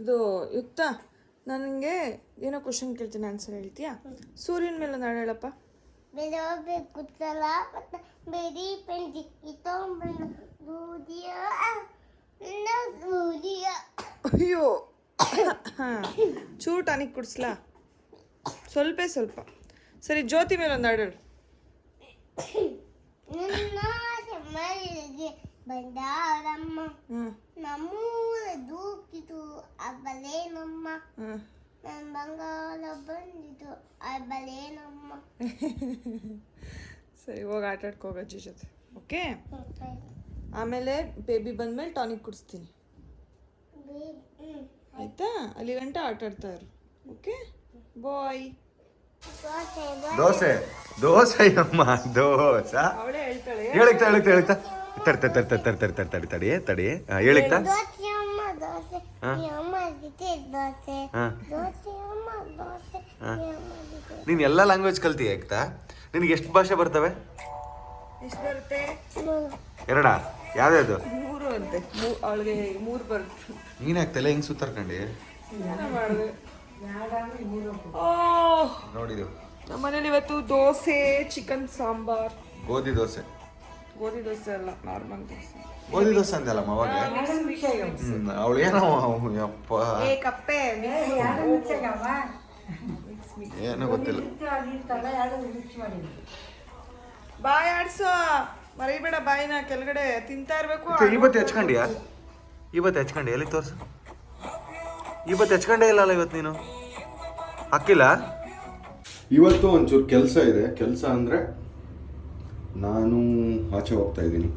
ಇದು ಯುಕ್ತ, ನನಗೆ ಏನೋ ಕ್ವಶನ್ ಕೇಳ್ತೀನಿ, ಆನ್ಸರ್ ಹೇಳ್ತೀಯಾ? ಸೂರ್ಯನ ಮೇಲೆ ಒಂದು ಹಾಡು ಹೇಳಪ್ಪ. ಅಯ್ಯೋ ಚೂರು ಟಾನಿಕ್ ಕುಡಿಸ್ಲಾ? ಸ್ವಲ್ಪ ಸರಿ. ಜ್ಯೋತಿ ಮೇಲೆ ಒಂದು ಹಾಡು ಹೇಳು. ಬಂದಾರಮ್ಮ ನಮ್ಮೂರ ದೂಕಿತು ಅಬ್ಬಲೇನಮ್ಮ, ನನ್ನ ಬಂಗಾಳ ಬಂದಿತು ಅಬ್ಬಲೇನಮ್ಮ. ಸರಿ, ಹೋಗಿ ಆಟ ಆಡ್ಕೋಗ ಅಜ್ಜಿ ಜೊತೆ. ಓಕೆ, ಆಮೇಲೆ ಬೇಬಿ ಬಂದ್ಮೇಲೆ ಟಾನಿಕ್ ಕುಡಿಸ್ತೀನಿ, ಆಯ್ತಾ? ಅಲ್ಲಿ ಗಂಟ ಆಟ ಆಡ್ತಾ ಇರು. Okay bye. ದೋಸೆ ದೋಸೆ ಅಮ್ಮ ದೋಸೆ ಅವಳೇ ಹೇಳ್ತಾಳೆ. ಹೇಳ್ತಾ ತಡಿ ಹೇಳಿಕ್ತಾ. ನೀನ್ ಎಲ್ಲ ಲ್ಯಾಂಗ್ವೇಜ್ ಕಲ್ತೀಯ ಆಯ್ತಾ? ನಿನಗೆ ಎಷ್ಟು ಭಾಷೆ ಬರ್ತವೆ? ಎಷ್ಟು ಬರುತ್ತೆ? ಎರಡಾ? ಯಾವ್ದು? 3 ಅಂತೆ. ಅವಳಿಗೆ 3 ಬರುತ್ತೆ. ನೀನ್ ಆಗ್ತಲ್ಲ ಹೆಂಗ್ ಸುತ್ತಾರ್ಕಂಡಿ ನೋಡಿದೆವು. ನಮ್ಮ ಮನೇಲಿ ಇವತ್ತು ದೋಸೆ, ಚಿಕನ್ ಸಾಂಬಾರ್. ಗೋಧಿ ದೋಸೆ ಅಲ್ಲ, ನಾರ್ಮಲ್ ದೋಸೆ. ಗೋಧಿ ದೋಸೆ ಅಂದಲ್ಲಮ್ಮ ಅವಾಗ. ಅವಳು ಏನೋ ಯಪ್ಪ ಏನೋ ಗೊತ್ತಿಲ್ಲ. ಬಾಯ್ ಆಡ್ಸೋ, ಮರಿಬೇಡ ಬಾಯಿನ ಕೆಳಗಡೆ. ತಿಂತಾ ಇರ್ಬೇಕು. ಇವತ್ತು ಹೆಚ್ಕೊಂಡಿ ಎಲ್ಲಿ ತೋರ್ಸು. ಇವತ್ತು ಹೆಚ್ಕೊಂಡೇ ಇಲ್ಲ ಇವತ್ತು ನೀನು ಹಾಕಿಲ್ಲ. ಇವತ್ತು ಒಂಚೂರು ಕೆಲಸ ಇದೆ. ಕೆಲಸ ಅಂದರೆ ನಾನು ಆಚೆ ಹೋಗ್ತಾ ಇದ್ದೀನಿ.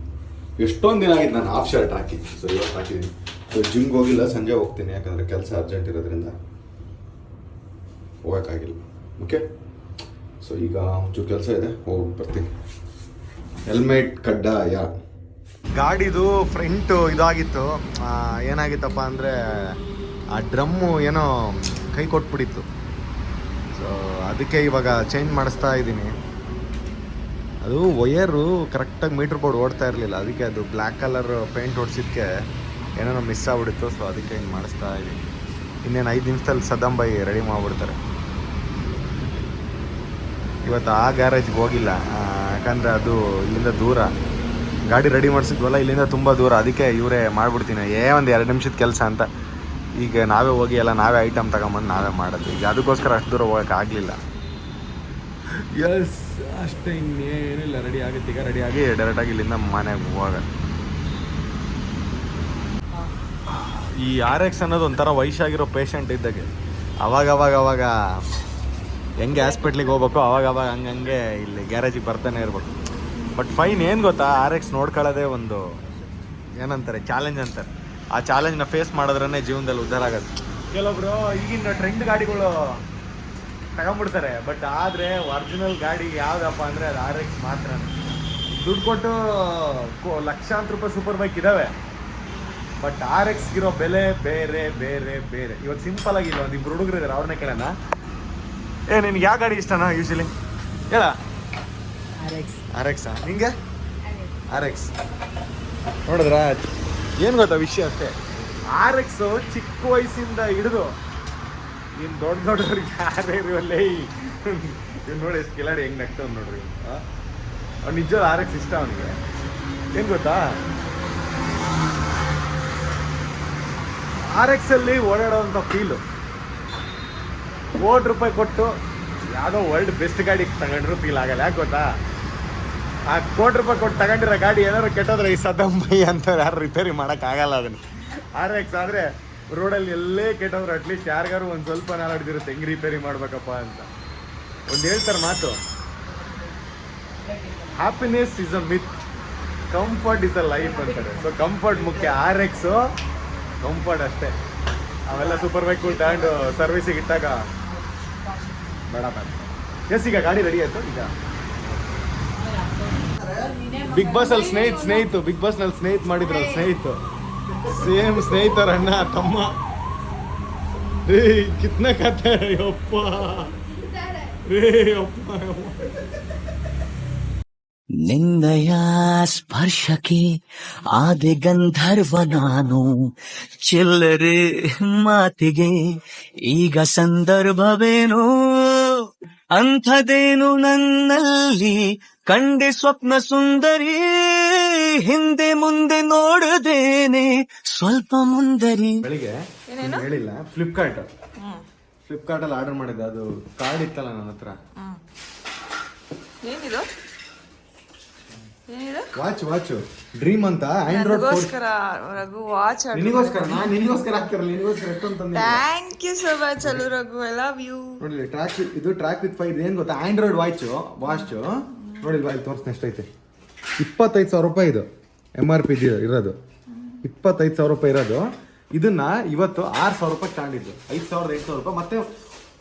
ಎಷ್ಟೊಂದು ದಿನ ಆಗಿತ್ತು ನಾನು ಹಾಫ್ ಶರ್ಟ್ ಹಾಕಿ. ಸೊ ಇವತ್ತು ಹಾಕಿದ್ದೀನಿ. ಸೊ ಜಿಮ್ಗೆ ಹೋಗಿಲ್ಲ, ಸಂಜೆ ಹೋಗ್ತೀನಿ, ಯಾಕಂದರೆ ಕೆಲಸ ಅರ್ಜೆಂಟ್ ಇರೋದ್ರಿಂದ ಹೋಗೋಕ್ಕಾಗಿಲ್ಲ. ಓಕೆ, ಸೊ ಈಗ ಒಂಚೂರು ಕೆಲಸ ಇದೆ, ಹೋಗಿ ಬರ್ತೀನಿ. ಹೆಲ್ಮೆಟ್ ಕಡ್ಡಾಯ. ಗಾಡಿದು ಫ್ರಂಟು ಇದಾಗಿತ್ತು. ಏನಾಗಿತ್ತಪ್ಪ ಅಂದರೆ ಆ ಡ್ರಮ್ಮು ಏನೋ ಕೈ ಕೊಟ್ಬಿಟ್ಟಿತ್ತು. ಸೊ ಅದಕ್ಕೆ ಇವಾಗ ಚೇಂಜ್ ಮಾಡಿಸ್ತಾ ಇದ್ದೀನಿ. ಅದು ವಯರು ಕರೆಕ್ಟಾಗಿ ಮೀಟ್ರ್ ಬೋರ್ಡ್ ಓಡ್ತಾ ಇರಲಿಲ್ಲ, ಅದಕ್ಕೆ ಅದು ಬ್ಲ್ಯಾಕ್ ಕಲರ್ ಪೇಂಟ್ ಹೊಡ್ಸಿದ್ದಕ್ಕೆ ಏನೇನೋ ಮಿಸ್ ಆಗ್ಬಿಟ್ಟಿತ್ತು. ಸೊ ಅದಕ್ಕೆ ಹಿಂಗೆ ಮಾಡಿಸ್ತಾ ಇದ್ದೀನಿ. ಇನ್ನೇನು 5 ನಿಮಿಷದಲ್ಲಿ ಸದಂಬೈ ರೆಡಿ ಮಾಡಿಬಿಡ್ತಾರೆ. ಇವತ್ತು ಆ ಗ್ಯಾರೇಜ್ಗೆ ಹೋಗಿಲ್ಲ, ಯಾಕಂದರೆ ಅದು ಇಲ್ಲಿಂದ ದೂರ. ಗಾಡಿ ರೆಡಿ ಮಾಡಿಸಿದ್ವಲ್ಲ, ಇಲ್ಲಿಂದ ತುಂಬ ದೂರ. ಅದಕ್ಕೆ ಇವರೇ ಮಾಡಿಬಿಡ್ತೀನಿ, ಒಂದು 2 ನಿಮಿಷದ ಕೆಲಸ ಅಂತ. ಈಗ ನಾವೇ ಹೋಗಿ ಎಲ್ಲ ನಾವೇ ಐಟಮ್ ತಗೊಂಬಂದು ನಾವೇ ಮಾಡೋದು. ಈಗ ಅದಕ್ಕೋಸ್ಕರ ಅಷ್ಟು ದೂರ ಹೋಗೋಕ್ಕಾಗಲಿಲ್ಲ. ಎಸ್, ಅಷ್ಟೇ, ಇನ್ನೇನಿಲ್ಲ. ರೆಡಿ ಆಗುತ್ತೆ. ಈಗ ರೆಡಿಯಾಗಿ ಡೈರೆಕ್ಟಾಗಿ ಇಲ್ಲಿಂದ ಮನೆಗೆ ಹೋಗ. ಈ RX ಅನ್ನೋದು ಒಂಥರ ವಯಸ್ಸಾಗಿರೋ ಪೇಷಂಟ್ ಇದ್ದಾಗೆ. ಅವಾಗ ಹೆಂಗೆ ಹಾಸ್ಪಿಟ್ಲಿಗೆ ಹೋಗ್ಬೇಕು, ಅವಾಗ ಹಂಗೆ ಇಲ್ಲಿ ಗ್ಯಾರೇಜಿಗೆ ಬರ್ತಾನೆ ಇರ್ಬೇಕು. ಬಟ್ ಫೈನ್ ಏನು ಗೊತ್ತಾ, RX ನೋಡ್ಕೊಳ್ಳೋದೇ ಒಂದು ಏನಂತಾರೆ, ಚಾಲೆಂಜ್ ಅಂತಾರೆ. ಆ ಚಾಲೆಂಜ್ನ ಫೇಸ್ ಮಾಡಿದ್ರೇ ಜೀವನದಲ್ಲಿ ಉದ್ಧಾರ ಆಗೋದು. ಕೆಲವೊಬ್ರು ಈಗಿನ ಟ್ರೆಂಡ್ ಗಾಡಿಗಳು ತಗೊಂಡ್ಬಿಡ್ತಾರೆ, ಬಟ್ ಆದರೆ ಒರಿಜಿನಲ್ ಗಾಡಿ ಯಾವುದಪ್ಪ ಅಂದರೆ ಅದು RX ಮಾತ್ರ. ದುಡ್ಡು ಕೊಟ್ಟು ಲಕ್ಷಾಂತರ ರೂಪಾಯಿ ಸೂಪರ್ ಬೈಕ್ ಇದ್ದಾವೆ, ಬಟ್ RXಗಿರೋ ಬೆಲೆ ಬೇರೆ ಬೇರೆ ಬೇರೆ. ಇವತ್ತು ಸಿಂಪಲ್ ಆಗಿಲ್ಲ, ಒಂದು 2 ಹುಡುಗರು ಇದ್ದಾರೆ, ಅವ್ರನ್ನೇ ಕೇಳೋಣ. ನಿನ್ಗೆ ಯಾವ ಗಾಡಿ ಇಷ್ಟನಾ ಯೂಶಲಿ? ಹೇಳ. RX ನಿಂಗೆ? RX ನೋಡಿದ್ರಾ? ಏನು ಗೊತ್ತಾ ವಿಷಯ ಅಷ್ಟೇ, RX ಚಿಕ್ಕ ವಯಸ್ಸಿಂದ ಹಿಡಿದು ಇನ್ನು ದೊಡ್ಡವ್ರಿಗೆ ಯಾರೇ ಇರುವಲ್ಲೇ ಇವ್ನು ನೋಡಿ ಎಷ್ಟು ಕಿಲಾಡಿ ಹೆಂಗೆ ನಗ್ತಾವ್ ನೋಡ್ರಿ. ಅವ್ನು ನಿಜವಾದ RX ಇಷ್ಟ ಅವನಿಗೆ. ಏನು ಗೊತ್ತಾ, RXಲ್ಲಿ ಓಡಾಡೋವಂಥ ಫೀಲು ₹1,00,00,000 ಕೊಟ್ಟು ಯಾವುದೋ ವರ್ಲ್ಡ್ ಬೆಸ್ಟ್ ಗಾಡಿ ತಗೊಂಡ್ರು ಫೀಲ್ ಆಗಲ್ಲ. ಯಾಕೆ ಗೊತ್ತಾ, ಆ ₹1,00,00,000 ಕೊಟ್ಟು ತಗೊಂಡಿರೋ ಗಾಡಿ ಏನಾದ್ರು ಕೆಟ್ಟೋದ್ರೆ ಈ ಸದಂಬೈ ಅಂತ ಯಾರು ರಿಪೇರಿ ಮಾಡೋಕ್ಕಾಗಲ್ಲ ಅದನ್ನು. RX ಆದರೆ ರೋಡಲ್ಲಿ ಎಲ್ಲೇ ಕೆಟ್ಟೋದ್ರೆ ಅಟ್ಲೀಸ್ಟ್ ಯಾರಿಗಾರು ಒಂದು ಸ್ವಲ್ಪ ನಾಲೆಡ್ಜ್ ಇರುತ್ತೆ ಹೆಂಗೆ ರಿಪೇರಿ ಮಾಡ್ಬೇಕಪ್ಪ ಅಂತ. ಒಂದು ಹೇಳ್ತಾರೆ ಮಾತು, happiness is a myth, comfort is a life ಅಂತಾರೆ. ಸೊ ಕಂಫರ್ಟ್ ಮುಖ್ಯ. RX ಕಂಫರ್ಟ್ ಅಷ್ಟೇ. ಅವೆಲ್ಲ ಸೂಪರ್ ಬೈಕ್ ತಗೊಂಡು ಸರ್ವಿಸಿಗೆ ಇಟ್ಟಾಗ ಬೇಡ. ಎಸ್, ಈಗ ಗಾಡಿ ರೆಡಿ ಆಯಿತು. ಈಗ ಬಿಗ್ ಬಾಸ್ ಅಲ್ಲಿ ಸ್ನೇಹಿತು ಬಿಗ್ ಬಾಸ್ ನಲ್ಲಿ ಸ್ನೇಹಿತ ಮಾಡಿದ್ರು. ಸೇಮ್ ಸ್ನೇಹಿತರ ಅಣ್ಣ ತಮ್ಮ. ಕಿತ್ನ ಕತೆ ಯಪ್ಪ. ನಿನ್ನಯ ಸ್ಪರ್ಶಕ್ಕೆ ಆದೆ ಗಂಧರ್ವ ನಾನು, ಚಿಲ್ಲರೆ ಮಾತಿಗೆ ಈಗ ಸಂದರ್ಭವೇನು, ಅಂಥದೇನು ನನ್ನಲ್ಲಿ ಕಂಡೆ ಸ್ವಪ್ನ ಸುಂದರಿ, ಹಿಂದೆ ಮುಂದೆ ನೋಡದೇನೆ ಸ್ವಲ್ಪ ಮುಂದರಿ. ಬೆಳಿಗ್ಗೆ ಹೇಳಿಲ್ಲ, ಫ್ಲಿಪ್ಕಾರ್ಟ್ ಅಲ್ಲಿ ಆರ್ಡರ್ ಮಾಡಿದ್ದೆ, ಅದು ಕಾರ್ಡ್ ಇತ್ತಲ್ಲ ನನ್ನ ಹತ್ರ. ಏನಿದು ವಾಚ್ ಡ್ರೀಮ್ ಅಂತ ಆಂಡ್ರಾಯ್ಡ್ ರಘು ವಾಚ್ ನಿನಗೋಸ್ಕರ ಹಾಕ್ತಿರಲ್ಲ, ನಿನಗೋಸ್ಕರ ಎಷ್ಟೊಂದು ತಂದೆ. ಥ್ಯಾಂಕ್ ಯು ಸೋ ಮಚ್ ಅಲು ರಘು, ಐ ಲವ್ ಯು. ನೋಡಿ ಟ್ರ್ಯಾಕ್ ವಿತ್ 5 ಏನ್ ಗೊತ್ತಾ, ಆಂಡ್ರಾಯ್ಡ್ ವಾಚ್ ನೋಡಿ ಇಲ್ಲಿ ತೋರಿಸ್ತೀನಿ ಎಷ್ಟೈತೆ. 25,000 ರೂಪಾಯಿ ಇದು MRP ಇರೋದು, 25,000 ರೂಪಾಯಿ ಇರೋದು. ಇದನ್ನ ಇವತ್ತು 6,000 ರೂಪಾಯಿ ತಗೊಂಡಿದ್ದು, 5,800 ರೂಪಾಯಿ. ಮತ್ತೆ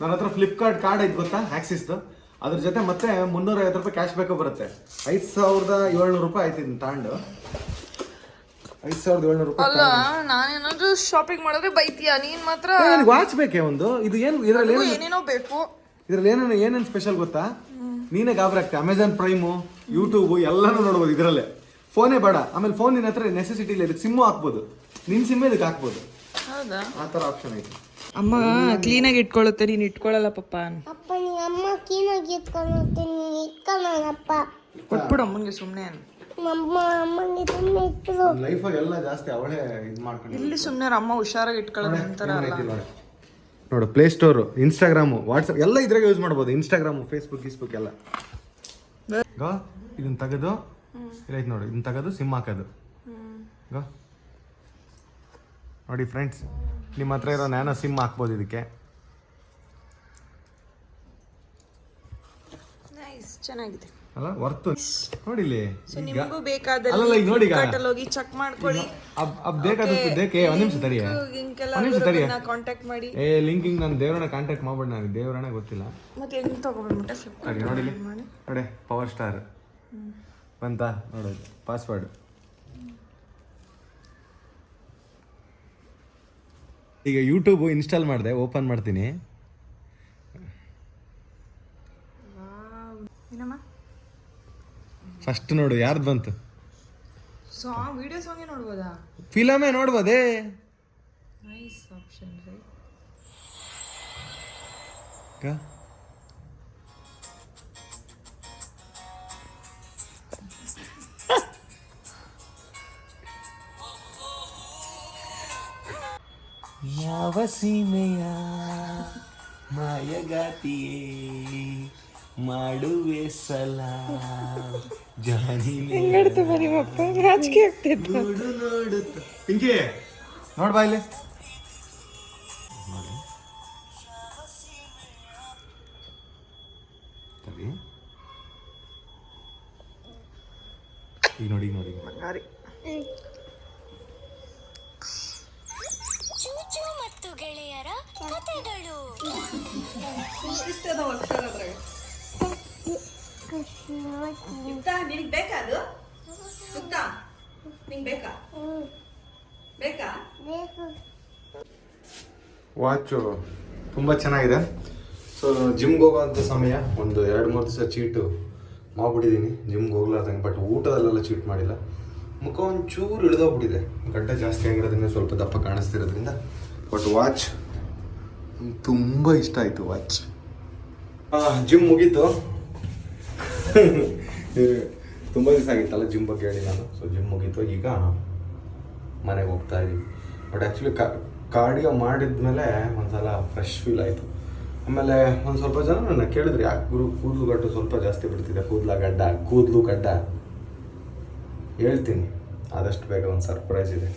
ನನ್ನ ಹತ್ರ ಫ್ಲಿಪ್ಕಾರ್ಟ್ ಕಾರ್ಡ್ ಐತೆ ಗೊತ್ತಾ, ಆಕ್ಸಿಸ್ದು, ಅದ್ರ ಜೊತೆ ಮತ್ತೆ 350 ರೂಪಾಯಿ ಕ್ಯಾಶ್ ಬ್ಯಾಕ್ ಬರುತ್ತೆ. 5,700 ರೂಪಾಯಿ ಆಯ್ತು ಇದನ್ನ ತಗೊಂಡು, 5,700 ರೂಪಾಯಿ. ಅಲ್ಲ ನಾನೇನಾದ್ರೂ ಶಾಪಿಂಗ್ ಮಾಡಿದ್ರೆ ಬೈತೀಯ, ನೀನ್ ಮಾತ್ರ ವಾಚ್ ಬೇಕೇ ಒಂದು. ಇದು ಏನು ಇದರಲ್ಲಿ ಏನೇನೋ ಬೇಕು. ಇದ್ರಲ್ಲಿ ಏನೇನು ಸ್ಪೆಷಲ್ ಗೊತ್ತಾ, ನೀನೇ ಗಾಬರಿ ಆಗ್ತದೆ. ಅಮೆಝಾನ್ ಪ್ರೈಮು, ಯೂಟ್ಯೂಬ್ ಎಲ್ಲಾನು ನೋಡ್ಬೋದು ಇದರಲ್ಲೇ. ಫೋನೇ ಬೇಡ. ಆಮೇಲೆ ಫೋನ್ ನಿನ್ನ ಹತ್ರ ನೆಸೆಸಿಟಿ ಇಲ್ಲ, ಇದಕ್ಕೆ ಸಿಮ್ಮು ಹಾಕ್ಬೋದು, ನಿನ್ ಸಿಮ್ ಇದಕ್ಕೆ ಹಾಕ್ಬೋದು. ಹೌದಾ? ಆ ಥರ ಆಪ್ಷನ್ ಐತೆ. ಅಮ್ಮ ಕ್ಲೀನಾಗಿ ಇಟ್ಕೊಳ್ಳುತ್ತೆ, ನೀನು ಇಟ್ಕೊಳ್ಳಲ್ಲ ಪಪ್ಪ. ಅಪ್ಪ ನೀ ಅಮ್ಮ ಕ್ಲೀನಾಗಿ ಇಟ್ಕೊಳ್ಳುತ್ತೆ, ನೀನು ಇಟ್ಕೊಳ್ಳಲ್ಲಪ್ಪ. ಕೊಟ್ಬಿಡು ಅಮ್ಮನಿಗೆ ಸುಮ್ಮನೆ. ಅಮ್ಮನಿಗೆ ಸುಮ್ಮನೆ ಇಟ್ಟು ಲೈಫಾಗ ಎಲ್ಲ ಜಾಸ್ತಿ ಅವಳೇ ಇದು ಮಾಡ್ಕೊಂಡು. ಇಲ್ಲಿ ಸುಮ್ಮನೆ ಅಮ್ಮ ಹುಷಾರಾಗಿ ಇಟ್ಕೊಳ್ಳೋದು ಅಂತಾರ ಅಲ್ಲ. ನೋಡು, ಪ್ಲೇ ಸ್ಟೋರು, ಇನ್ಸ್ಟಾಗ್ರಾಮು, ವಾಟ್ಸಪ್ ಎಲ್ಲ ಇದ್ರಾಗ ಯೂಸ್ ಮಾಡ್ಬೋದು. ಇನ್ಸ್ಟಾಗ್ರಾಮು, ಫೇಸ್ಬುಕ್ ಎಲ್ಲ. ಇದನ್ನ ತೆಗೆದು ಇಲ್ಲೈತೆ ನೋಡಿ, ಇದನ್ನ ತೆಗೆದು ಸಿಮ್ ಹಾಕೋದು. ನೋಡಿ ಫ್ರೆಂಡ್ಸ್, ನಿಮ್ಮ ಹತ್ರ ಇರೋ ನ್ಯಾನೋ ಸಿಮ್ ಹಾಕ್ಬೋದು ಇದಕ್ಕೆ. ಚೆನ್ನಾಗಿದೆ ಅಲ್ಲ, ವರ್ತು ನೋಡಿ ಇಲ್ಲಿ. ನಿಮಗೂ ಬೇಕಾದಲ್ಲಿ ಅಲ್ಲ ಈಗ ನೋಡಿ, ಹೋಗಿ ಚೆಕ್ ಮಾಡ್ಕೊಳ್ಳಿ. ಬೇಕೆ ಒಂದ್ ನಿಮಿಷ ತಡಿ, ಕಾಂಟ್ಯಾಕ್ಟ್ ಮಾಡಿ. ಲಿಂಕಿಂಗ್ ನಾನು ದೇವರನ್ನ ಕಾಂಟ್ಯಾಕ್ಟ್ ಮಾಡ್ಬೇಡ, ನನಗೆ ದೇವರನ್ನ ಗೊತ್ತಿಲ್ಲ. ಮತ್ತೆ ಹೆಂಗ್ ತಗೋಬಿಟ್ಟ ನೋಡಿ ನೋಡಿ, ಪವರ್ ಸ್ಟಾರ್ ಬಂತ ನೋಡೋದು, ಪಾಸ್ವರ್ಡ್. ಈಗ ಯೂಟ್ಯೂಬ್ ಇನ್ಸ್ಟಾಲ್ ಮಾಡಿದೆ, ಓಪನ್ ಮಾಡ್ತೀನಿ. ಫಸ್ಟ್ ನೋಡು ಯಾರ್ದು ಬಂತು. ವಿಡಿಯೋ ಸಾಂಗ್ ನೋಡ್ಬೋದಾ, ಫಿಲಮೇ ನೋಡ್ಬೋದೇ. Nice option right. ಯಾವ ಸೀಮೆಯ ಮಾಯಗಾತಿಯೇ ಮಾಡುವೆ ಸಲ ಜಾನಿನೇ ರಾಜಕೀಯ ಆಗ್ತಿತ್ತು. ನೋಡುತ್ತ ಪಿಂಕಿ ನೋಡ್ಬಾ ಇಲ್ಲಿ. ಈಗ ನೋಡಿ ಬಂಗಾರಿ. ಚೂಚು ಮತ್ತು ಗೆಳೆಯರ ಕಥೆಗಳು. ನಿನಗೆ ಬೇಕಾ ಅದು? ನಿಂಗೆ ಬೇಕಾ? ಬೇಕಾ? ವಾಚು ತುಂಬ ಚೆನ್ನಾಗಿದೆ. ಸೊ ಜಿಮ್ಗೆ ಹೋಗೋವಂಥ ಸಮಯ, ಒಂದು 2-3 ದಿವಸ ಚೀಟು ಮಾಡ್ಬಿಟ್ಟಿದ್ದೀನಿ ಜಿಮ್ಗೆ ಹೋಗ್ಲಾರ್ದಂಗೆ. ಬಟ್ ಊಟದಲ್ಲೆಲ್ಲ ಚೀಟ್ ಮಾಡಿಲ್ಲ. ಮುಖ ಒಂಚೂರು ಇಳಿದೋಗ್ಬಿಟ್ಟಿದೆ, ಗಡ್ಡೆ ಜಾಸ್ತಿ ಆಗಿರೋದ್ರಿಂದ ಸ್ವಲ್ಪ ದಪ್ಪ ಕಾಣಿಸ್ತಿರೋದ್ರಿಂದ. ಬಟ್ ವಾಚ್ ತುಂಬ ಇಷ್ಟ ಆಯಿತು. ವಾಚ್ ಜಿಮ್ ಮುಗೀತು. ತುಂಬ ದಿವಸ ಆಗಿತ್ತಲ್ಲ ಜಿಮ್ ಬಗ್ಗೆ ಹೇಳಿ ನಾನು. ಸೊ ಜಿಮ್ ಮುಗೀತು, ಈಗ ಮನೆಗೆ ಹೋಗ್ತಾ ಇದ್ದೀವಿ. ಬಟ್ ಆ್ಯಕ್ಚುಲಿ ಕಾರ್ಡಿಯೋ ಮಾಡಿದ್ಮೇಲೆ ಒಂದ್ಸಲ ಫ್ರೆಶ್ ಫೀಲ್ ಆಯಿತು. ಆಮೇಲೆ ಒಂದು ಸ್ವಲ್ಪ ಜನ ನನ್ನ ಕೇಳಿದ್ರು, ಯಾಕೆ ಗುರು ಕೂದಲು ಗಡ್ಡು ಸ್ವಲ್ಪ ಜಾಸ್ತಿ ಬಿಡ್ತಿದೆ, ಕೂದಲು ಗಡ್ಡ. ಹೇಳ್ತೀನಿ ಆದಷ್ಟು ಬೇಗ, ಒಂದು ಸರ್ಪ್ರೈಸ್ ಇದೆ.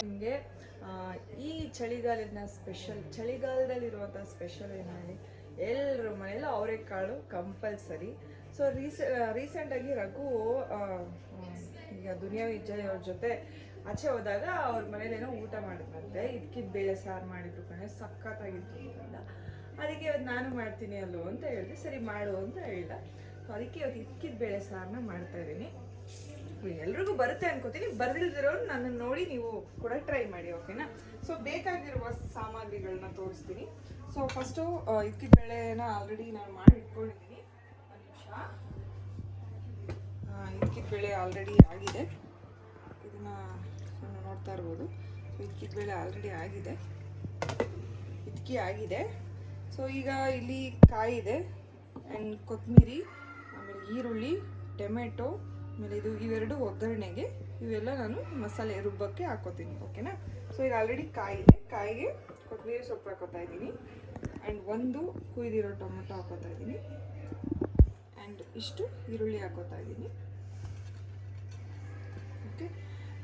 ನಿಮಗೆ ಈ ಚಳಿಗಾಲದಲ್ಲಿರುವಂಥ ಸ್ಪೆಷಲ್ ಏನು ಹೇಳಿ, ಎಲ್ಲರ ಮನೇಲಿ ಅವರೆಕಾಳು ಕಂಪಲ್ಸರಿ. ಸೊ ರೀಸೆಂಟಾಗಿ ರಘು ಈಗ ದುನಿಯಾ ವಿಜಯ್ ಅವ್ರ ಜೊತೆ ಆಚೆ ಹೋದಾಗ ಅವ್ರ ಮನೇಲೇನೋ ಊಟ ಮಾಡಿದ್ರಂತೆ, ಇದಕ್ಕಿದ ಬೇಳೆ ಸಾರು ಮಾಡಿದ್ರು ಕಣೆ, ಸಖತ್ತಾಗಿತ್ತು ಅಂತಂದ. ಅದಕ್ಕೆ ಇವತ್ತು ನಾನು ಮಾಡ್ತೀನಿ ಅಲ್ಲೋ ಅಂತ ಹೇಳಿದೆ. ಸರಿ ಮಾಡು ಅಂತ ಹೇಳ್ದ. ಸೊ ಅದಕ್ಕೆ ಇವತ್ತು ಇದಕ್ಕಿದ ಬೇಳೆ ಸಾರನ್ನ ಮಾಡ್ತಾ ಇದ್ದೀನಿ. ಎಲ್ರಿಗೂ ಬರುತ್ತೆ ಅನ್ಕೋತೀನಿ, ಬರದಿರೋರು ನನ್ನನ್ನು ನೋಡಿ ನೀವು ಕೂಡ ಟ್ರೈ ಮಾಡಿ, ಓಕೆನಾ? ಸೊ ಬೇಕಾಗಿರುವ ಸಾಮಗ್ರಿಗಳನ್ನ ತೋರಿಸ್ತೀನಿ. ಸೊ ಫಸ್ಟು ಇದಕ್ಕಿದ ಬೇಳೆನ ಆಲ್ರೆಡಿ ನಾನು ಮಾಡಿ ಇಟ್ಕೊಂಡಿದ್ದೀನಿ. ಒಂದು ನಿಮಿಷ. ಇದಕ್ಕಿದ ಬೇಳೆ ಆಲ್ರೆಡಿ ಆಗಿದೆ, ಇದನ್ನು ನೋಡ್ತಾ ಇರ್ಬೋದು. ಸೊ ಇದಕ್ಕಿದ ಬೇಳೆ ಆಲ್ರೆಡಿ ಆಗಿದೆ, ಇದಕ್ಕೆ ಆಗಿದೆ. ಸೊ ಈಗ ಇಲ್ಲಿ ಕಾಯಿ ಇದೆ ಆ್ಯಂಡ್ ಕೊತ್ತಂಬರಿ, ಆಮೇಲೆ ಈರುಳ್ಳಿ, ಟೊಮೆಟೊ, ಆಮೇಲೆ ಇವೆರಡು ಒಗ್ಗರಣೆಗೆ, ಇವೆಲ್ಲ ನಾನು ಮಸಾಲೆ ರುಬ್ಬಕ್ಕೆ ಹಾಕೋತೀನಿ, ಓಕೆನಾ? ಸೊ ಈಗ ಆಲ್ರೆಡಿ ಕಾಯಿ ಇದೆ, ಕಾಯಿಗೆ ಕೊತ್ತಂಬರಿ ಸೊಪ್ಪು ಹಾಕೋತಾ ಇದ್ದೀನಿ ಆ್ಯಂಡ್ ಒಂದು ಕುಯ್ದಿರೋ ಟೊಮೆಟೊ ಹಾಕೋತಾ ಇದ್ದೀನಿ ಆ್ಯಂಡ್ ಇಷ್ಟು ಈರುಳ್ಳಿ ಹಾಕೋತಾ ಇದ್ದೀನಿ, ಓಕೆ?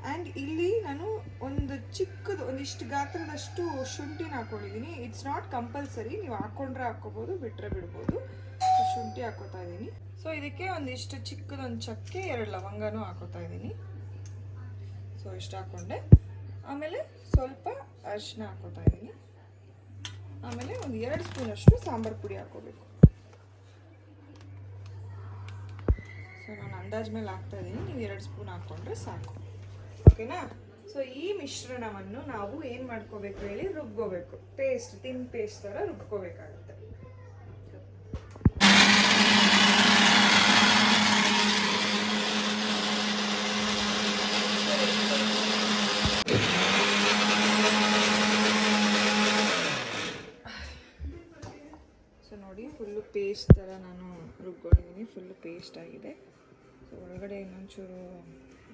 ಆ್ಯಂಡ್ ಇಲ್ಲಿ ನಾನು ಒಂದು ಚಿಕ್ಕದು ಒಂದಿಷ್ಟು ಗಾತ್ರದಷ್ಟು ಶುಂಠಿನ ಹಾಕೊಂಡಿದ್ದೀನಿ. ಇಟ್ಸ್ ನಾಟ್ ಕಂಪಲ್ಸರಿ, ನೀವು ಹಾಕ್ಕೊಂಡ್ರೆ ಹಾಕ್ಕೋಬೋದು, ಬಿಟ್ಟರೆ ಬಿಡ್ಬೋದು. ಶುಂಠಿ ಹಾಕೋತಾ ಇದ್ದೀನಿ. ಸೊ ಇದಕ್ಕೆ ಒಂದಿಷ್ಟು ಚಿಕ್ಕದೊಂದು ಚಕ್ಕೆ, 2 ಲವಂಗನೂ ಹಾಕೋತಾ ಇದ್ದೀನಿ. ಸೊ ಇಷ್ಟು ಹಾಕ್ಕೊಂಡೆ. ಆಮೇಲೆ ಸ್ವಲ್ಪ ಅರಿಶಿನ ಹಾಕೋತಾ ಇದ್ದೀನಿ. ಆಮೇಲೆ ಒಂದು 2 ಸ್ಪೂನಷ್ಟು ಸಾಂಬಾರು ಪುಡಿ ಹಾಕೋಬೇಕು. ಸೊ ನಾನು ಅಂದಾಜು ಮೇಲೆ ಹಾಕ್ತಾ ಇದ್ದೀನಿ, ನೀವು 2 ಸ್ಪೂನ್ ಹಾಕ್ಕೊಂಡ್ರೆ ಸಾಕು, ಓಕೆನಾ? ಸೊ ಈ ಮಿಶ್ರಣವನ್ನು ನಾವು ಏನು ಮಾಡ್ಕೋಬೇಕು ಹೇಳಿ, ರುಬ್ಕೋಬೇಕು. ಪೇಸ್ಟ್, ತಿನ್ ಪೇಸ್ಟ್ ಥರ ರುಬ್ಕೋಬೇಕಾಗುತ್ತೆ. ಸೊ ನೋಡಿ, ಫುಲ್ಲು ಪೇಸ್ಟ್ ಥರ ನಾನು ರುಬ್ಕೊಂಡಿದ್ದೀನಿ, ಫುಲ್ಲು ಪೇಸ್ಟ್ ಆಗಿದೆ. ಸೊ ಒಳಗಡೆ ಇನ್ನೊಂಚೂರು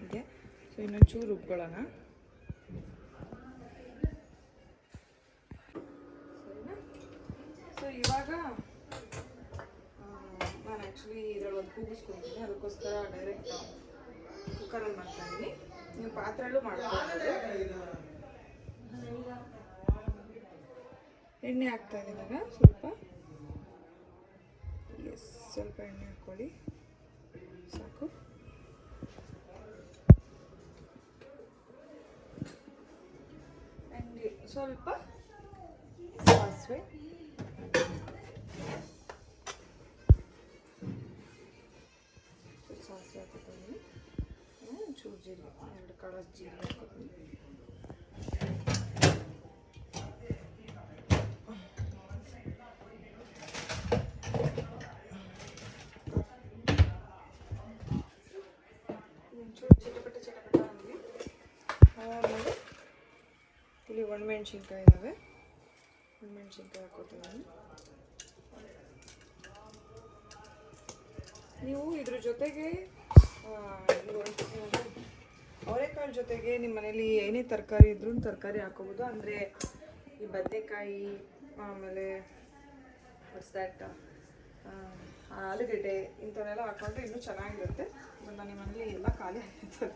ಇದೆ, ಸೊ ಇನ್ನೊಂಚೂರು ರುಬ್ಕೊಳ್ಳೋಣ, ಸರಿನಾ? ಸೊ ಇವಾಗ ನಾನು ಆ್ಯಕ್ಚುಲಿ ಇದರಲ್ಲಿ ಒಂದು ಕೂಗಿಸ್ಕೊತೀನಿ, ಅದಕ್ಕೋಸ್ಕರ ಡೈರೆಕ್ಟ್ ಕುಕ್ಕರಲ್ಲಿ ಮಾಡ್ತಾಯಿದ್ದೀನಿ. ನೀವು ಪಾತ್ರೆಯಲ್ಲೂ ಮಾಡ್ಕೊಳ್ಬೋದು. ಎಣ್ಣೆ ಹಾಕ್ತಾ ಇದ್ದೀನಾಗ ಸ್ವಲ್ಪ, ಎಸ್, ಸ್ವಲ್ಪ ಎಣ್ಣೆ ಹಾಕ್ಕೊಳ್ಳಿ, ಸಾಕು. ಆ್ಯಂಡ್ ಸ್ವಲ್ಪ ಸಾಸಿವೆ, ಸಾಸಿವೆ ಹಾಕೋತೀನಿ, ಒಂಚೂರು ಜೀರಿಗೆ, 2 ಕಾಳು ಜೀರಿಗೆ ಹಾಕೋತೀನಿ. ಚಟಪಟ ಅಂದ್ವಿ. ಆಮೇಲೆ ಇಲ್ಲಿ ಒಣಮೆಣ್ಸಿನ್ಕಾಯಿ ಇದ್ದಾವೆ, ಒಣಮೆಣ್ಸಿನ್ಕಾಯಿ ಹಾಕೋತೀನಿ. ನೀವು ಇದ್ರ ಜೊತೆಗೆ ಅವರೆಕಾಳು ಜೊತೆಗೆ ನಿಮ್ಮ ಮನೇಲಿ ಏನೇ ತರಕಾರಿ ಇದ್ರೂ ತರಕಾರಿ ಹಾಕೋಬೋದು. ಅಂದರೆ ಈ ಬದನೆಕಾಯಿ, ಆಮೇಲೆ ಆಲೂಗಡ್ಡೆ, ಇಂಥವನ್ನೆಲ್ಲ ಹಾಕೊಂಡ್ರೆ ಇನ್ನೂ ಚೆನ್ನಾಗಿರುತ್ತೆ. ಬಟ್ ನಿಮ್ಮ ಮನೇಲಿ ಎಲ್ಲ ಖಾಲಿ ಆಗಿರುತ್ತೆ.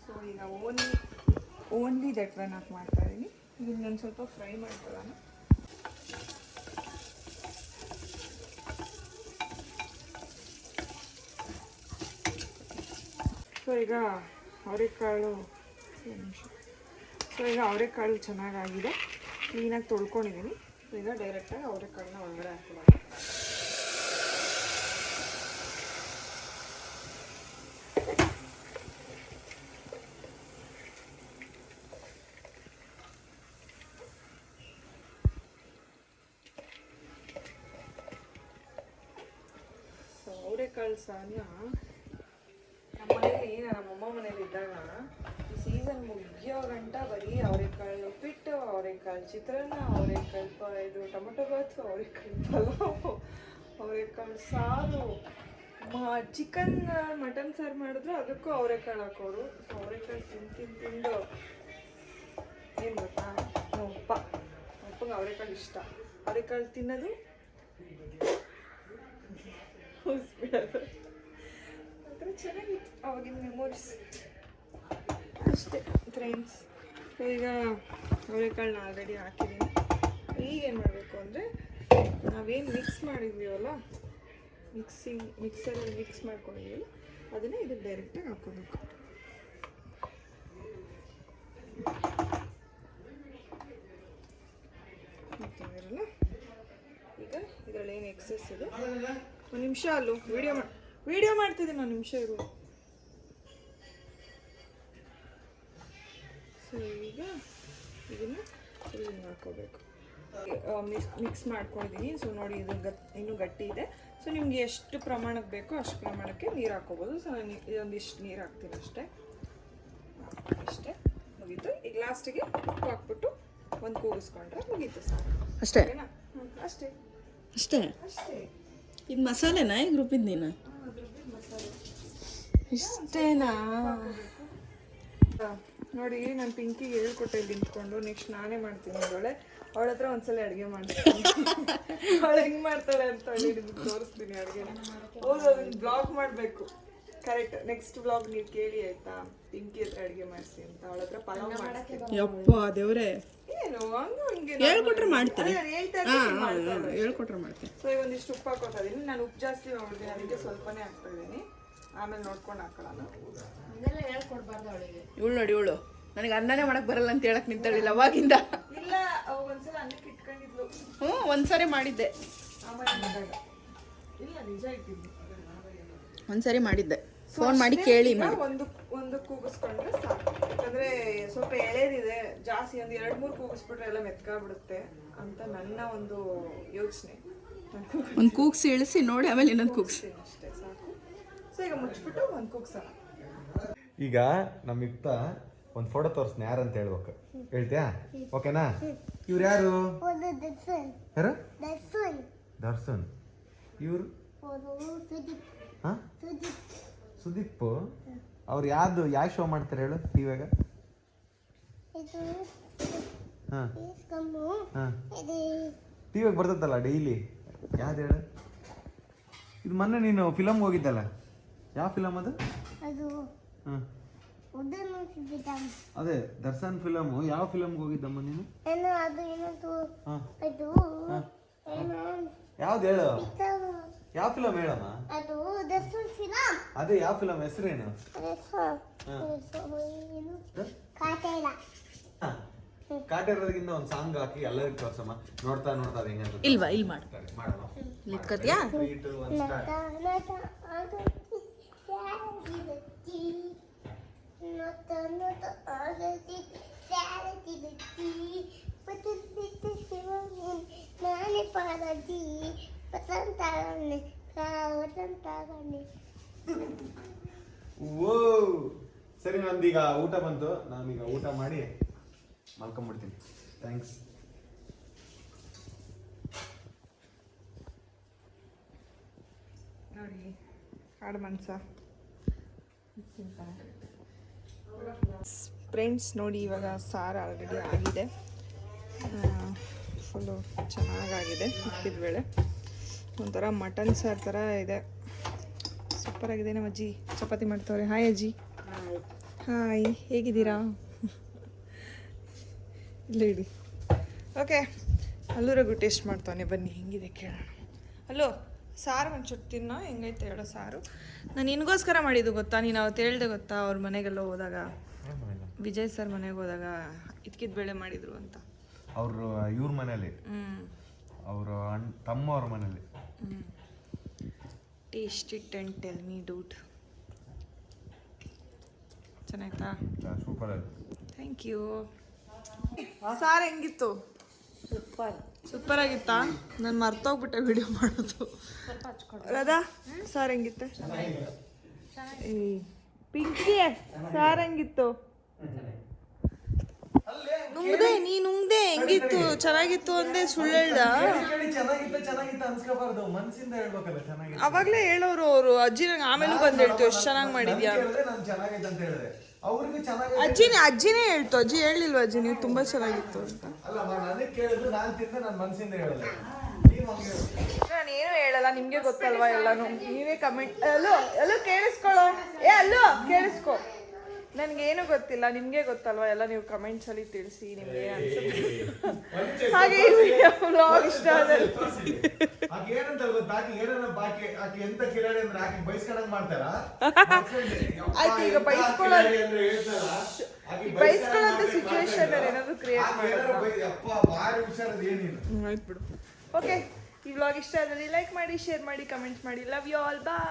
ಸೊ ಈಗ ಓನ್ಲಿ ದಟ್ ಒನ್ ಹಾಕಿ ಮಾಡ್ತಾಯಿದ್ದೀನಿ. ಇದನ್ನ ಸ್ವಲ್ಪ ಫ್ರೈ ಮಾಡ್ಕೊಳ್ಳೋಣ. ಸೊ ಈಗ ಅವರೆಕಾಳು ಚೆನ್ನಾಗಾಗಿದೆ, ಕ್ಲೀನಾಗಿ ತೊಳ್ಕೊಂಡಿದ್ದೀನಿ. ಈಗ ಡೈರೆಕ್ಟಾಗಿ ಅವರೆಕಾಳನ್ನ ಒಳಗಡೆ ಹಾಕೊಳ್ಳೋಣ. ಸೊ ಅವರೆಕಾಳು ಸಾರನ್ನ ನಮ್ಮನೇಲಿ, ನಮ್ಮಮ್ಮ ಮನೇಲಿ ಇದ್ದಾಗ ಈ ಸೀಸನ್ ಮುಗಿಯೋ ಗಂಟ ಬರೀ ಅವರೆಕಾಳು ಉಪ್ಪಿಟ್ಟು, ಅವರೆಕಾಳು ಚಿತ್ರಾನ್ನ, ಅವರೆಕಾಳು ಇದು ಟೊಮೊಟೊ ಬಾತು, ಅವರೆಕಾಳು ಪಲಾವು, ಅವರೆಕಾಳು ಸಾರು, ಚಿಕನ್ ಮಟನ್ ಸಾರು ಮಾಡಿದ್ರು ಅದಕ್ಕೂ ಅವರೆಕಾಳು ಹಾಕೋರು. ಅವರೆಕಾಳು ತಿಂದು ಏನು ಗೊತ್ತಾ, ಅಪ್ಪಗೆ ಅವರೆಕಾಳು ಇಷ್ಟ. ಅವರೆಕಾಳು ತಿನ್ನೋದು ಬಿಡೋದು, ಒಂಥರ ಚೆನ್ನಾಗಿತ್ತು ಅವಾಗಿನ ಮೆಮೊರೀಸ್ ಅಷ್ಟೇ ಫ್ರೆಂಡ್ಸ್. ಸೊ ಈಗ ಅವರೆಕಾಳನ್ನ ಆಲ್ರೆಡಿ ಹಾಕಿದ್ದೀನಿ. ಈಗೇನು ಮಾಡಬೇಕು ಅಂದರೆ, ನಾವೇನು ಮಿಕ್ಸ್ ಮಾಡಿದ್ವಲ್ಲ, ಮಿಕ್ಸರಲ್ಲಿ ಮಿಕ್ಸ್ ಮಾಡ್ಕೊಂಡಿದ್ದೀವಿ, ಅದನ್ನು ಇದಕ್ಕೆ ಡೈರೆಕ್ಟಾಗಿ ಹಾಕೋಬೇಕು. ಪ್ರಾಸೆಸ್ ಇದು. ಒಂದು ನಿಮಿಷ ಅಲ್ಲೂ ವಿಡಿಯೋ ಮಾಡ್ತಿದ್ದೀನಿ, ಒಂದು ನಿಮಿಷ ಇರು. ಸೊ ಈಗ ಇದನ್ನು ಹಿಂಗೆ ಹಾಕ್ಕೋಬೇಕು. ಮಿಕ್ಸ್ ಮಾಡ್ಕೊಂಡಿದ್ದೀನಿ. ಸೊ ನೋಡಿ ಇದು ಇನ್ನೂ ಗಟ್ಟಿ ಇದೆ. ಸೊ ನಿಮ್ಗೆ ಎಷ್ಟು ಪ್ರಮಾಣಕ್ಕೆ ಬೇಕೋ ಅಷ್ಟು ಪ್ರಮಾಣಕ್ಕೆ ನೀರು ಹಾಕ್ಕೋಬೋದು. ಸೊ ನಾನು ಇದೊಂದಿಷ್ಟು ನೀರು ಹಾಕ್ತೀನಿ ಅಷ್ಟೇ. ಮುಗೀತು. ಈಗ ಲಾಸ್ಟಿಗೆ ಉಪ್ಪು ಹಾಕ್ಬಿಟ್ಟು ಒಂದು ಕೂಗಿಸ್ಕೊಂಡ್ರೆ ಮುಗೀತು ಸಾಕು. ಅಷ್ಟೇ ಅಷ್ಟೇ ಅಷ್ಟೇ ಅಷ್ಟೇ. ಇದು ಮಸಾಲೆನಾ ಈಗ ರುಬ್ಬಿದ್ದೀನ? ಇಷ್ಟೇನಾ? ನೋಡಿ ನಾನು ಪಿಂಕಿಗೆ ಹೇಳ್ಕೊಟ್ಟೆ ಇಲ್ಲಿ ನಿಂತ್ಕೊಂಡು. ನೆಕ್ಸ್ಟ್ ನಾನೇ ಮಾಡ್ತೀನಿ. ಅವಳ ಹತ್ರ ಒಂದ್ಸಲ ಅಡುಗೆ ಮಾಡ್ತೀನಿ. ಅವಳು ಹೆಂಗೆ ಮಾಡ್ತಾಳೆ ಅಂತ ನಿಮ್ಗೆ ತೋರಿಸ್ತೀನಿ ಅಡುಗೆ. ಹೌದು, ಅದನ್ನ ಬ್ಲಾಗ್ ಮಾಡಬೇಕು. ಕರೆಕ್ಟ್. ನೆಕ್ಸ್ಟ್ ಬ್ಲಾಗ್ ನೀವು ಕೇಳಿ ಆಯ್ತಾ, ಪಿಂಕಿ ಹತ್ರ ಅಡುಗೆ ಮಾಡಿಸಿ ಅಂತ. ಅವಳ ಹತ್ರ ಪಲಾವ್ ಮಾಡಿಸ್ತೀನಿ. ಯಪ್ಪ ದೇವ್ರೆ, ಏನು ಹಂಗೆ ಹಂಗೆ ಹೇಳ್ಕೊಟ್ರೆ ಮಾಡ್ತೀನಿ. ಹೇಳ್ಕೊಟ್ರೆ ಮಾಡ್ತೀನಿ. ಸೊ ಈಗ ಒಂದಿಷ್ಟು ಉಪ್ಪು ಹಾಕೋತಾ ಇದೀನಿ. ನಾನು ಉಪ್ಪು ಜಾಸ್ತಿ ಮಾಡಿದ್ದೀನಿ, ಅದಕ್ಕೆ ಸ್ವಲ್ಪನೇ ಹಾಕ್ತಾ ಇದ್ದೀನಿ. ಆಮೇಲೆ ನೋಡ್ಕೊಂಡು ಹಾಕೊಳ್ಳೋಣ. ಇವಳು ನೋಡಿ, ಇವಳು ನನಗೆ ಅನ್ನನೇ ಮಾಡಕ್ ಬರಲ್ಲ ಅಂತ ಹೇಳಕ್ ನಿಂತಳಿಲ್ಲ ಅವಾಗಿಂದ. ಇಲ್ಲ, ಅವಾಗ ಒಂದ್ಸಲ ಅನ್ನಕ್ಕೆ ಇಟ್ಕೊಂಡಿದ್ಲು. ಒಂದ್ಸರಿ ಮಾಡಿದ್ದೆ. ಇಲ್ಲ, ನಿಜ ಇಟ್ಟಿದ್ಲು. ಒಂದ್ಸರಿ ಮಾಡಿದ್ದೆ, ಫೋನ್ ಮಾಡಿ ಕೇಳಿ ಮಾಡಿ. ಒಂದು ಕೂಗಿಸ್ಕೊಂಡ್ರೆ ಸಾಕು. ಯಾಕಂದ್ರೆ ಸ್ವಲ್ಪ ಎಳೆದಿದೆ ಜಾಸ್ತಿ. ಒಂದು 2-3 ಕೂಗಿಸ್ಬಿಟ್ರೆ ಎಲ್ಲ ಮೆತ್ಕಾಗ್ಬಿಡುತ್ತೆ ಅಂತ ನನ್ನ ಒಂದು ಯೋಚನೆ. ಒಂದು ಕೂಗ್ಸಿ ಇಳಿಸಿ ನೋಡಿ, ಆಮೇಲೆ ಇನ್ನೊಂದು ಕೂಗ್ಸಿ ಅಷ್ಟೇ ಸಾಕು. ಸೊ ಈಗ ಮುಚ್ಚಿಬಿಟ್ಟು ಒಂದು ಕೂಗ್ಸೋಣ. ಈಗ ನಮ್ಮ ಯುಕ್ತ ಒಂದು ಫೋಟೋ ತೋರಿಸ್ತೀನಿ ಯಾರಂತ ಹೇಳ್ಬೇಕು. ಹೇಳ್ತೀಯಾ? ಓಕೆನಾ? ಇವ್ರು ಯಾರು? ಯಾರು? ದರ್ಶನ್. ಇವ್ರು ಹಾಂ ಸುದೀಪ್. ಅವ್ರು ಯಾವ ಶೋ ಮಾಡ್ತಾರೆ ಹೇಳು ಟಿವಿಯಾಗ? ಹಾಂ ಹಾಂ ಟಿವಿಯಾಗ ಬರ್ತದಲ್ಲ ಡೈಲಿ. ಯಾವ್ದು ಹೇಳು? ಇದು ಮೊನ್ನೆ ನೀನು ಫಿಲಮ್ಗೆ ಹೋಗಿದ್ದಲ್ಲ, ಯಾವ ಫಿಲಮ್ ಅದು? ಹಾಂ ಅದೇ ದರ್ಶನ್ ಫಿಲಮು. ಯಾವ ಫಿಲಮ್ಗೆ ಹೋಗಿದ್ದಮ್ಮ ನೀನು? ಹಾಂ ಯಾವ್ದು ಹೇಳು? ಯಾವ ಫಿಲಮ್ ಹೇಳಮ್ಮ? ಅದೇ ಯಾವ ಫಿಲಮ್ ಹೆಸರೇನು? ಕಾಟೇರದಿಂದ ಒಂದು ಸಾಂಗ್ ಹಾಕಿ ಎಲ್ಲರಿಗೂ ತೋರ್ಸಮ್ಮ. ನೋಡ್ತಾ ಅದು ಹೆಂಗಂತ ಇಲ್ವಾ? ಇಲ್ಲಿ ಮಾಡು, ಮಾಡಮ್ಮ. ನಿತ್ಕತ್ಯಾ? ಓ ಸರಿ, ನಂದೀಗ ಊಟ ಬಂತು. ನಾನೀಗ ಊಟ ಮಾಡಿ ಮಲ್ಕೊಂಡ್ಬಿಡ್ತೀನಿ. ಥ್ಯಾಂಕ್ಸ್. ನೋಡಿ ಹಾಡು ಮನ್ಸ ಫ್ರೆಂಡ್ಸ್. ನೋಡಿ ಇವಾಗ ಸಾರು ಆಲ್ರೆಡಿ ಆಗಿದೆ. ಫುಲ್ಲು ಚೆನ್ನಾಗಾಗಿದೆ. ಉಪ್ಪಿದ ಬೇಳೆ ಒಂಥರ ಮಟನ್ ಸಾರು ಥರ ಇದೆ. ಸೂಪರಾಗಿದೆ. ನಮ್ಮ ಅಜ್ಜಿ ಚಪಾತಿ ಮಾಡ್ತವ್ರೆ. ಹಾಯ್ ಅಜ್ಜಿ. ಹಾಯ್, ಹೇಗಿದ್ದೀರಾ? ಇಲ್ಲ ಇಡಿ. ಓಕೆ, ಅಲ್ಲೂ ರಘು ಟೇಸ್ಟ್ ಮಾಡ್ತಾನೆ. ಬನ್ನಿ ಹೆಂಗಿದೆ ಕೇಳೋಣ. ಅಲ್ಲೋ, ಸಾರು ಒಂಚೂರು ತಿನ್ನೋ. ಹೆಂಗೈತೆ ಹೇಳೋ ಸಾರು? ನಾನು ನಿನಗೋಸ್ಕರ ಮಾಡಿದ್ದು ಗೊತ್ತಾ? ನೀನು ಅವತ್ತು ಹೇಳ್ದೆ ಗೊತ್ತಾ? ಅವ್ರ ಮನೆಗೆಲ್ಲ ಹೋದಾಗ, ವಿಜಯ್ ಸರ್ ಮನೆಗೆ ಹೋದಾಗ ಇದ್ಕಿದ ಬೇಳೆ ಮಾಡಿದ್ರು ಅಂತ. ಅವರು ಇವ್ರ ಮನೇಲಿ, ಅವರು ತಮ್ಮ ಅವ್ರ ಮನೇಲಿ. Taste it and tell me ಡೂಟ್. ಚೆನ್ನಾಯ್ತಾ? ಸೂಪರ್ ಆಯ್ತು. Thank you. ಸಾರು ಹೆಂಗಿತ್ತು? ಸೂಪರ್ ಆಗಿತ್ತಾ? ನಾನು ಮರ್ತೋಗ್ಬಿಟ್ಟೆ ವಿಡಿಯೋ ಮಾಡೋದು. ರಾಧಾ, ಸಾರು ಹೆಂಗಿತ್ತೆ? ಪಿಂಕಿ, ಸಾರು ಹೆಂಗಿತ್ತು? ನುಂಗ್ದೆ ಹೆಂಗಿತ್ತು? ಚೆನ್ನಾಗಿತ್ತು ಅಂದೆ, ಸುಳ್ಳು ಹೇಳ್ದ? ಅವಾಗ್ಲೇ ಹೇಳೋರು ಅವರು. ಅಜ್ಜಿ ನಂಗೆ ಆಮೇಲೂ ಬಂದು ಹೇಳ್ತು ಎಷ್ಟು ಚೆನ್ನಾಗಿ ಮಾಡಿದ್ಯಾ. ಅಜ್ಜಿನೇ ಹೇಳ್ತು. ಅಜ್ಜಿ ಹೇಳಿಲ್ವ ಅಜ್ಜಿ ನೀವು ತುಂಬಾ ಚೆನ್ನಾಗಿತ್ತು ಅಂತ? ನಾನೇನು ಹೇಳಲ್ಲ, ನಿಮ್ಗೆ ಗೊತ್ತಲ್ವಾ ಎಲ್ಲಾನು. ನೀವೇ ಕಮೆಂಟ್. ಅಲ್ಲೋ ಕೇಳಿಸ್ಕೊಳ್ಳೋ. ಅಲ್ಲೋ ಕೇಳಿಸ್ಕೊ. ನನಗೇನು ಗೊತ್ತಿಲ್ಲ, ನಿಮಗೆ ಗೊತ್ತಲ್ವಾ ಎಲ್ಲ. ನೀವು ಕಮೆಂಟ್ಸಲ್ಲಿ ತಿಳಿಸಿ ನಿಮ್ಗೆ ಅನ್ಸುತ್ತೆ. ಹಾಗೆ ಈ ವ್ಲಾಗ್ ಇಷ್ಟ ಆದ್ರೆ ಆಯ್ತು. ಈಗ ಬೈಸ್ಕೊಳ್ಳೋ ಸಿಚುವೇಶನ್ ಏನಾದ್ರು ಕ್ರಿಯೇಟ್ ಮಾಡಿ. ಆಯ್ತು ಬಿಡು. ಓಕೆ, ಈ ವ್ಲಾಗ್ ಇಷ್ಟ ಆದಲ್ಲಿ ಲೈಕ್ ಮಾಡಿ, ಶೇರ್ ಮಾಡಿ, ಕಮೆಂಟ್ ಮಾಡಿ. Love you all, bye.